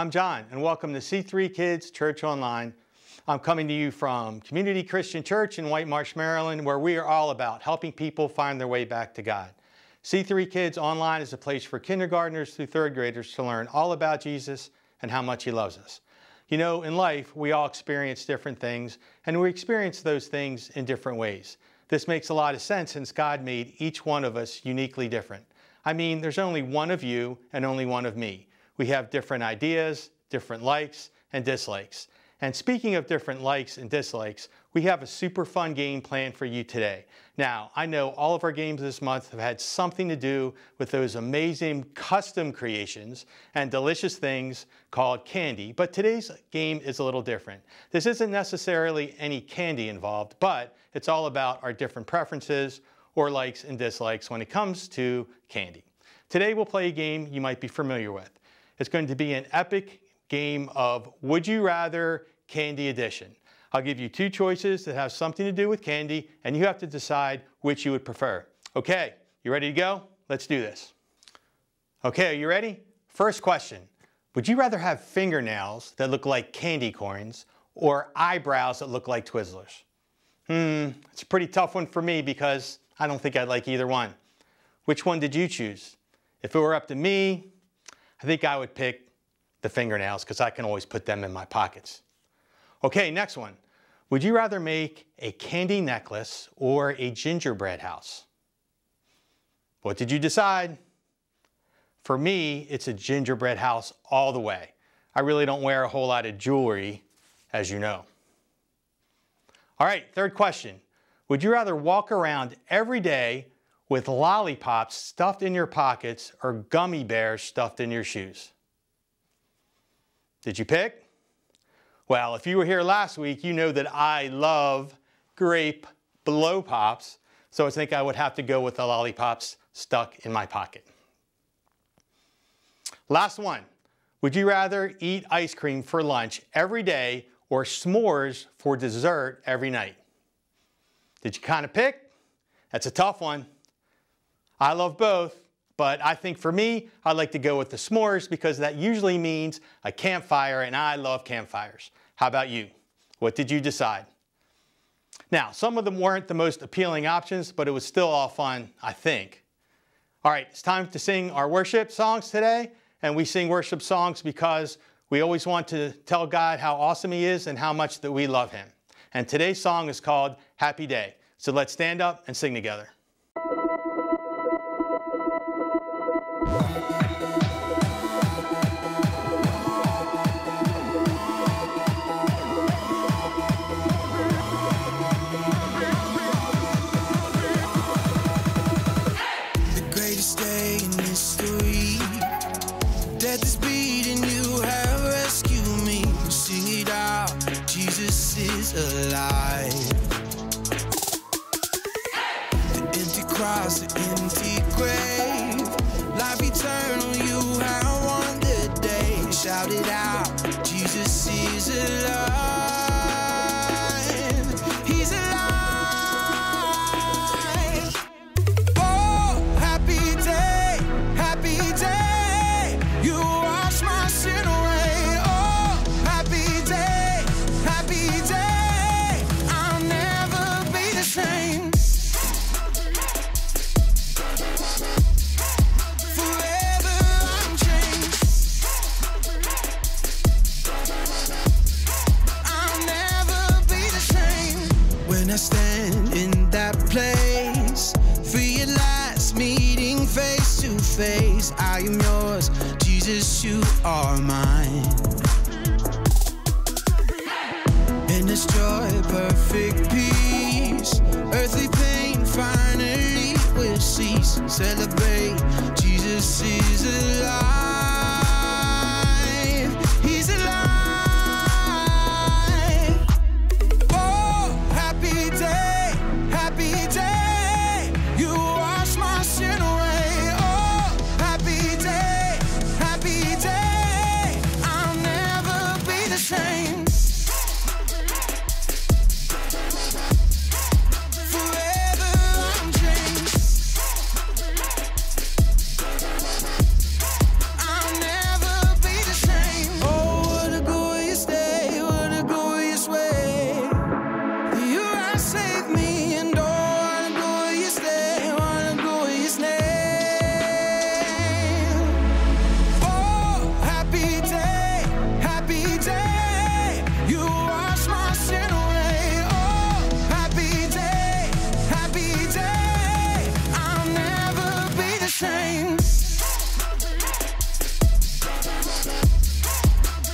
I'm John, and welcome to C3 Kids Church Online. I'm coming to you from Community Christian Church in White Marsh, Maryland, where we are all about helping people find their way back to God. C3 Kids Online is a place for kindergartners through third graders to learn all about Jesus and how much He loves us. You know, in life, we all experience different things, and we experience those things in different ways. This makes a lot of sense since God made each one of us uniquely different. I mean, there's only one of you and only one of me. We have different ideas, different likes and dislikes. And speaking of different likes and dislikes, we have a super fun game planned for you today. Now, I know all of our games this month have had something to do with those amazing custom creations and delicious things called candy, but today's game is a little different. This isn't necessarily any candy involved, but it's all about our different preferences or likes and dislikes when it comes to candy. Today we'll play a game you might be familiar with. It's going to be an epic game of Would You Rather Candy Edition. I'll give you two choices that have something to do with candy, and you have to decide which you would prefer. Okay, you ready to go? Let's do this. Okay, are you ready? First question. Would you rather have fingernails that look like candy corns or eyebrows that look like Twizzlers? It's a pretty tough one for me because I don't think I'd like either one. Which one did you choose? If it were up to me, I think I would pick the fingernails because I can always put them in my pockets. Okay, next one. Would you rather make a candy necklace or a gingerbread house? What did you decide? For me, it's a gingerbread house all the way. I really don't wear a whole lot of jewelry, as you know. All right, third question. Would you rather walk around every day with lollipops stuffed in your pockets or gummy bears stuffed in your shoes? Did you pick? Well, if you were here last week, you know that I love grape blow pops, so I think I would have to go with the lollipops stuck in my pocket. Last one. Would you rather eat ice cream for lunch every day or s'mores for dessert every night? Did you kind of pick? That's a tough one. I love both, but I think for me, I'd like to go with the s'mores because that usually means a campfire, and I love campfires. How about you? What did you decide? Now, some of them weren't the most appealing options, but it was still all fun, I think. All right, it's time to sing our worship songs today, and we sing worship songs because we always want to tell God how awesome He is and how much that we love Him. And today's song is called Happy Day. So let's stand up and sing together. Alive. The empty grave. Life eternal, you have won the day. Shout it out, Jesus is alive. He's alive. Oh, happy day, happy day. You wash my sin away. Oh, happy day, happy day. I'll never be the same. Forever I'm changed. I'll never be the same. When I stand in that place, realize meeting face to face, I am yours, Jesus, you are mine. In this joy, perfect peace, earthly pain finally will cease. Celebrate, Jesus is alive. He's alive. Oh, happy day, happy day. You wash my sin away. Oh, happy day, happy day. I'll never be the same. Forever I'm changed. I'll never be the same. Oh, what a glorious day, what a glorious way. You have saved me, and oh, what a glorious day, what a glorious name. Oh, happy day, happy day. You wash my sin away. Oh, happy day, happy day. I'll never be the same.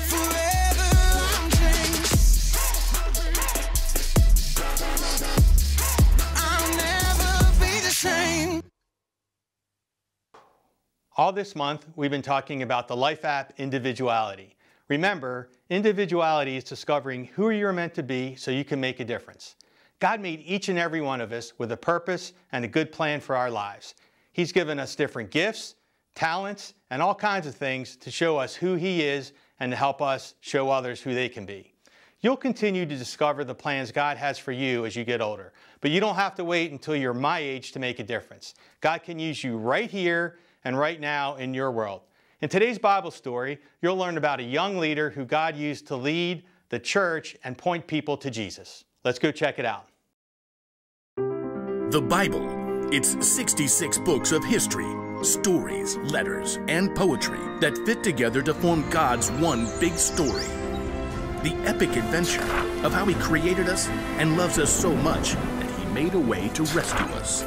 Forever I'm changed. I'll never be the same. All this month, we've been talking about the life app Individuality. Remember, individuality is discovering who you're meant to be so you can make a difference. God made each and every one of us with a purpose and a good plan for our lives. He's given us different gifts, talents, and all kinds of things to show us who He is and to help us show others who they can be. You'll continue to discover the plans God has for you as you get older, but you don't have to wait until you're my age to make a difference. God can use you right here and right now in your world. In today's Bible story, you'll learn about a young leader who God used to lead the church and point people to Jesus. Let's go check it out. The Bible. It's 66 books of history, stories, letters, and poetry that fit together to form God's one big story. The epic adventure of how He created us and loves us so much that He made a way to rescue us.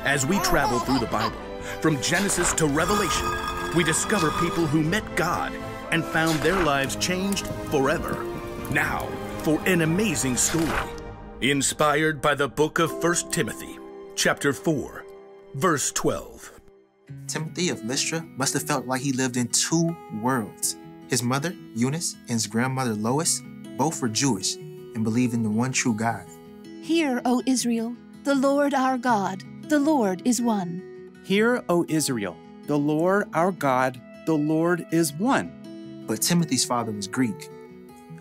As we travel through the Bible, from Genesis to Revelation, we discover people who met God and found their lives changed forever. Now, for an amazing story, inspired by the book of 1 Timothy, chapter 4, verse 12. Timothy of Lystra must have felt like he lived in two worlds. His mother, Eunice, and his grandmother, Lois, both were Jewish and believed in the one true God. Hear, O Israel, the Lord our God, the Lord is one. Hear, O Israel, the Lord our God, the Lord is one. But Timothy's father was Greek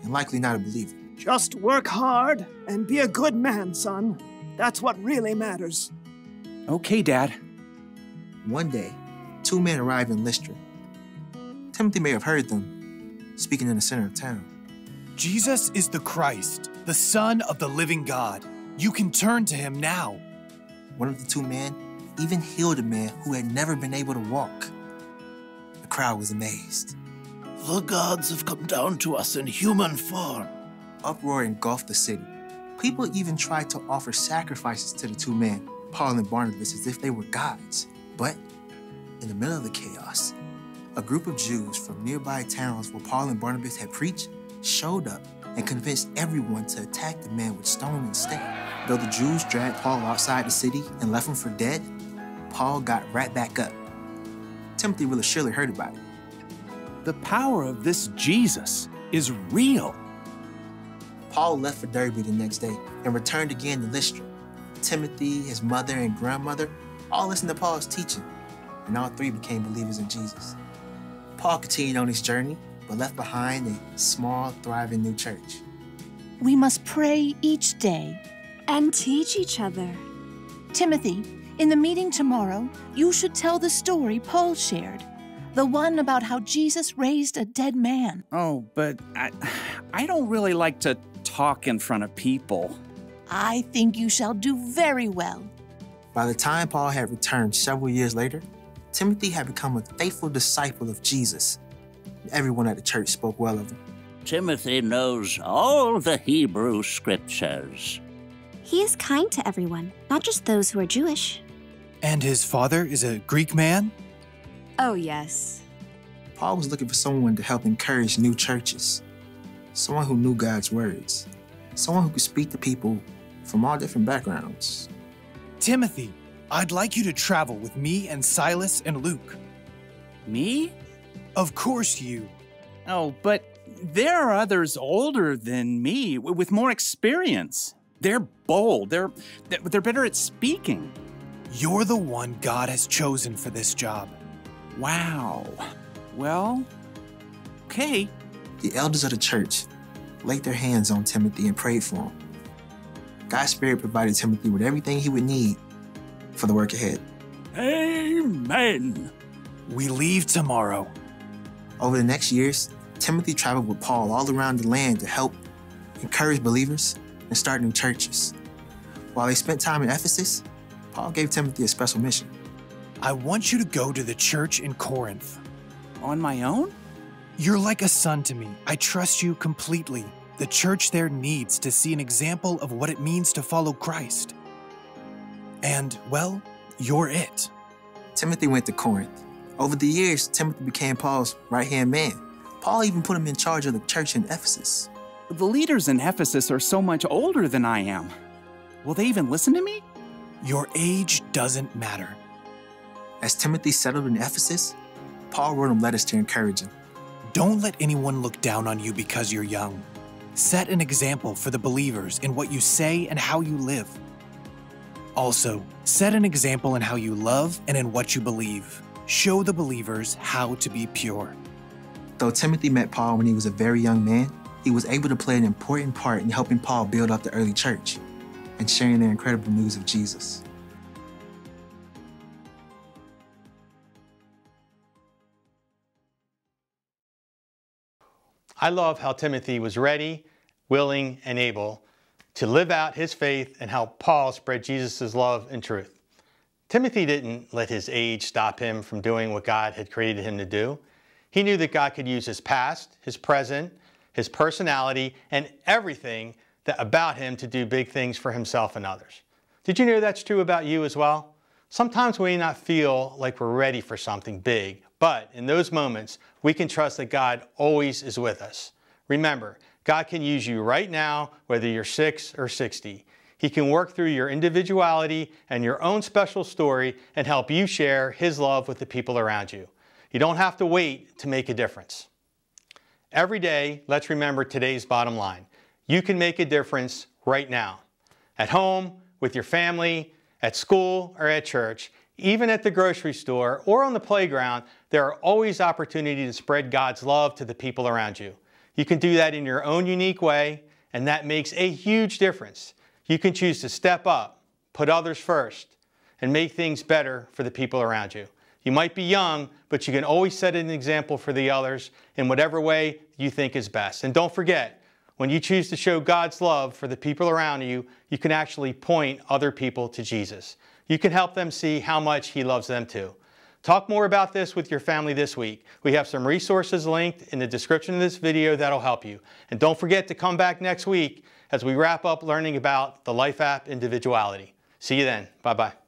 and likely not a believer. Just work hard and be a good man, son. That's what really matters. Okay, Dad. One day, two men arrived in Lystra. Timothy may have heard them speaking in the center of town. Jesus is the Christ, the Son of the living God. You can turn to Him now. One of the two men even healed a man who had never been able to walk. The crowd was amazed. The gods have come down to us in human form. Uproar engulfed the city. People even tried to offer sacrifices to the two men, Paul and Barnabas, as if they were gods. But in the middle of the chaos, a group of Jews from nearby towns where Paul and Barnabas had preached showed up and convinced everyone to attack the man with stone instead. Though the Jews dragged Paul outside the city and left him for dead, Paul got right back up. Timothy really surely heard about it. The power of this Jesus is real. Paul left for Derbe the next day and returned again to Lystra. Timothy, his mother and grandmother all listened to Paul's teaching, and all three became believers in Jesus. Paul continued on his journey, but left behind a small, thriving new church. We must pray each day. And teach each other. Timothy, in the meeting tomorrow, you should tell the story Paul shared. The one about how Jesus raised a dead man. Oh, but I don't really like to talk in front of people. I think you shall do very well. By the time Paul had returned several years later, Timothy had become a faithful disciple of Jesus. Everyone at the church spoke well of him. Timothy knows all the Hebrew scriptures. He is kind to everyone, not just those who are Jewish. And his father is a Greek man? Oh, yes. Paul was looking for someone to help encourage new churches. Someone who knew God's words. Someone who could speak to people from all different backgrounds. Timothy, I'd like you to travel with me and Silas and Luke. Me? Of course you. Oh, but there are others older than me with more experience. They're bold. They're better at speaking. You're the one God has chosen for this job. Wow. Well, okay. The elders of the church laid their hands on Timothy and prayed for him. God's Spirit provided Timothy with everything he would need for the work ahead. Amen. We leave tomorrow. Over the next years, Timothy traveled with Paul all around the land to help encourage believers and start new churches. While they spent time in Ephesus, Paul gave Timothy a special mission. I want you to go to the church in Corinth. On my own? You're like a son to me. I trust you completely. The church there needs to see an example of what it means to follow Christ. And, well, you're it. Timothy went to Corinth. Over the years, Timothy became Paul's right-hand man. Paul even put him in charge of the church in Ephesus. The leaders in Ephesus are so much older than I am. Will they even listen to me? Your age doesn't matter. As Timothy settled in Ephesus, Paul wrote him letters to encourage him. Don't let anyone look down on you because you're young. Set an example for the believers in what you say and how you live. Also, set an example in how you love and in what you believe. Show the believers how to be pure. Though Timothy met Paul when he was a very young man, he was able to play an important part in helping Paul build up the early church and sharing their incredible news of Jesus. I love how Timothy was ready, willing, and able to live out his faith and help Paul spread Jesus' love and truth. Timothy didn't let his age stop him from doing what God had created him to do. He knew that God could use his past, his present, his personality, and everything about him to do big things for himself and others. Did you know that's true about you as well? Sometimes we may not feel like we're ready for something big, but in those moments, we can trust that God always is with us. Remember, God can use you right now, whether you're 6 or 60. He can work through your individuality and your own special story and help you share His love with the people around you. You don't have to wait to make a difference. Every day, let's remember today's bottom line. You can make a difference right now. At home, with your family, at school, or at church, even at the grocery store or on the playground, there are always opportunities to spread God's love to the people around you. You can do that in your own unique way, and that makes a huge difference. You can choose to step up, put others first, and make things better for the people around you. You might be young, but you can always set an example for the others in whatever way you think is best. And don't forget, when you choose to show God's love for the people around you, you can actually point other people to Jesus. You can help them see how much He loves them too. Talk more about this with your family this week. We have some resources linked in the description of this video that'll help you. And don't forget to come back next week as we wrap up learning about the Life app Individuality. See you then. Bye-bye.